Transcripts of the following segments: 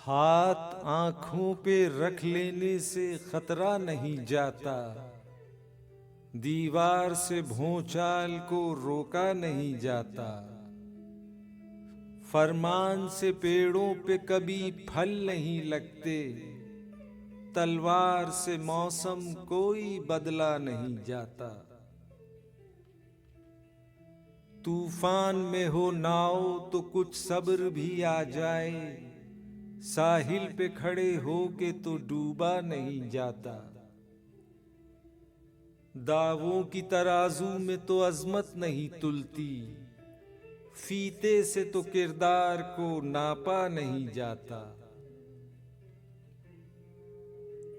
हाथ आंखों पे रख लेने से खतरा नहीं जाता, दीवार से भूचाल को रोका नहीं जाता। फरमान से पेड़ों पे कभी फल नहीं लगते, तलवार से मौसम कोई बदला नहीं जाता। तूफान में हो नाव तो कुछ सब्र भी आ जाए, साहिल पे खड़े हो के तो डूबा नहीं जाता। दावों की तराजू में तो अजमत नहीं तुलती, फीते से तो किरदार को नापा नहीं जाता।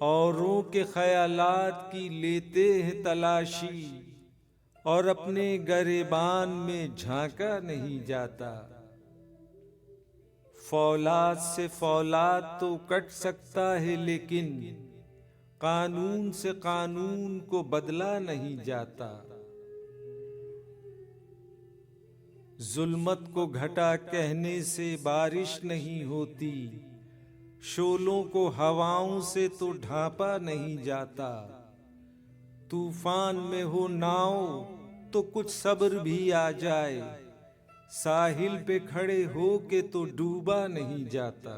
औरों के ख्यालात की लेते हैं तलाशी, और अपने गरेबान में झांका नहीं जाता। फौलाद से फौलाद तो कट सकता है, लेकिन कानून से कानून को बदला नहीं जाता। जुल्मत को घटा कहने से बारिश नहीं होती, शोलों को हवाओं से तो ढांपा नहीं जाता। तूफान में हो नाव तो कुछ सब्र भी आ जाए, साहिल पे खड़े हो के तो डूबा नहीं जाता।